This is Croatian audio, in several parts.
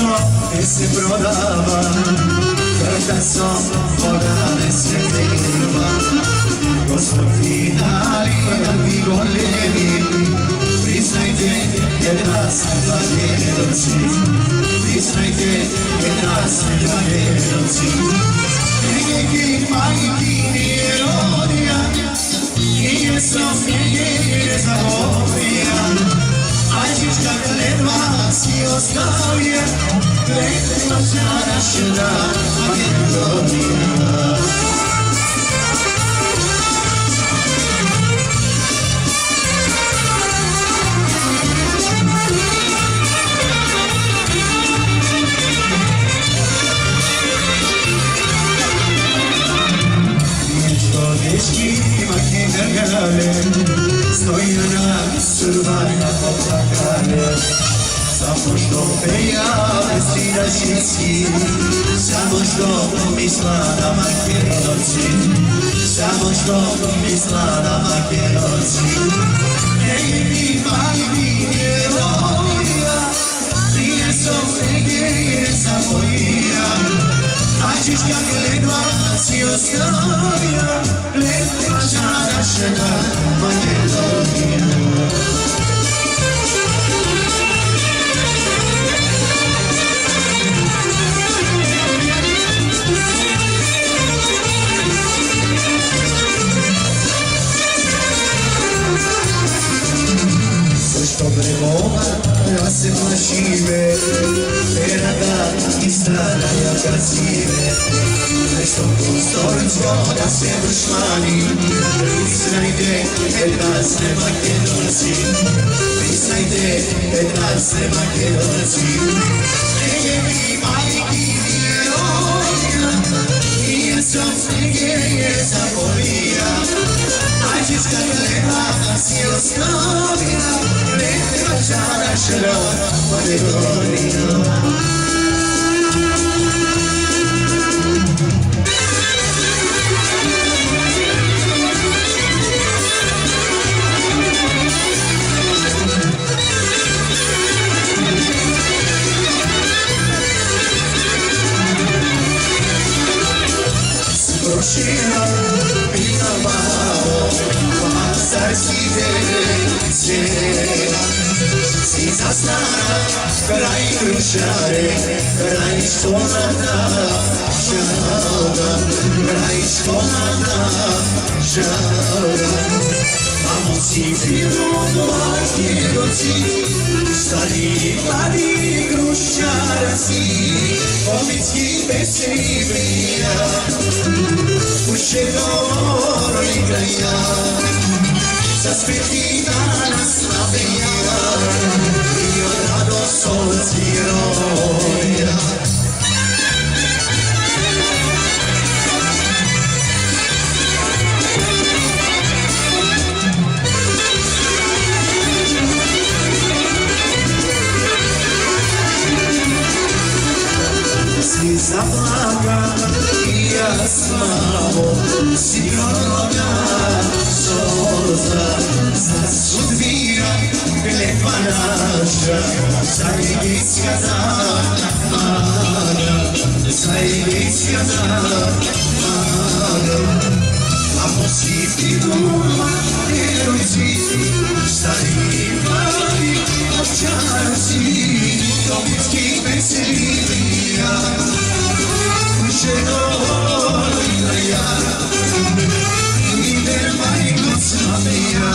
meso che si prodava, kada som odane se nema. Gospodinari i golemi, priznajte jedna sam vjerovci, priznajte jedna sam vjerovci. Nekih majki nije rodija, i jesom nije zavolija, a čiška kledva si ostavlja, kledva čaraš da Makedonija. Stojana survana poplakane, samo što pejale si na žici, samo što misla na Makedonci, samo što misla na Makedonci. Neki majki djevojja, prije sam negdje zavojija, a čiška kledva si ostavlja, kledva čaraš da Makedonija. Zašto bremova da se plašive, Berada i stranaja gazive, nešto prostorsko da se dušmani, priznajte da ste Makedonci, priznajte da ste Makedonci. Neki majki djevojja, i jesam negdje zavolija, a čiška kledva si ostavila, kledva čaraš da Makedonija. Prošira pita malo, pasar si većera, si zastara kraj Krušare, kraj Školana žalga, kraj Školana žalga. Tamo si bilo Makedonci, stari mladi Krušaraci, povitski besriblija, uše govorili graja, za sveti danas slaveja, i od radost solci roja. Si zaplaga i ja slavo, si ona solza, za sudbina kletva naša, zajednička zamana, zajednička zamana. Tamo si bilo Makedonci, stari mladi ovčarci, povitski besriblija, uše govorili graja, ide majko slaveja,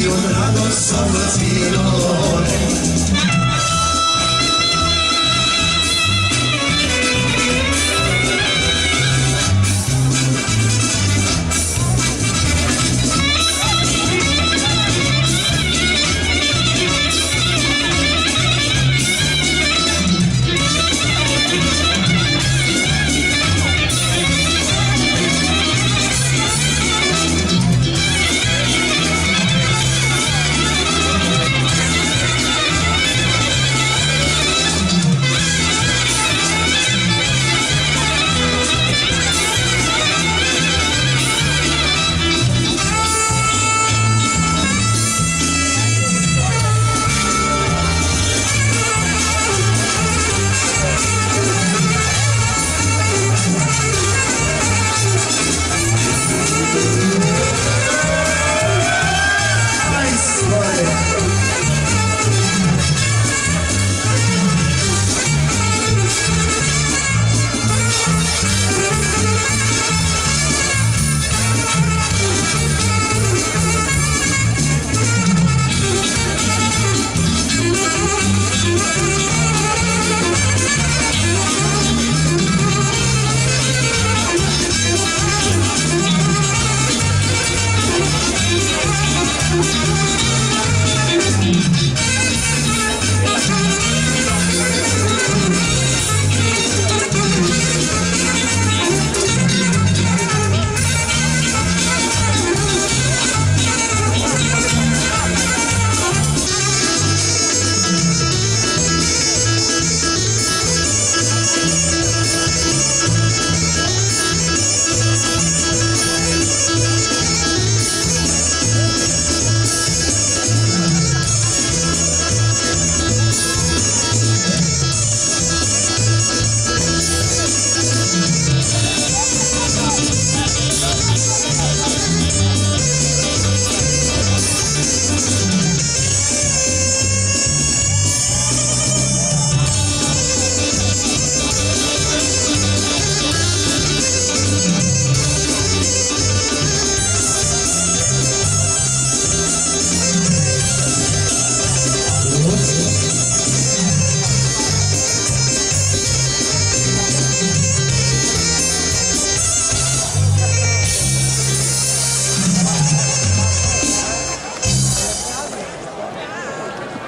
i od radost solci roja.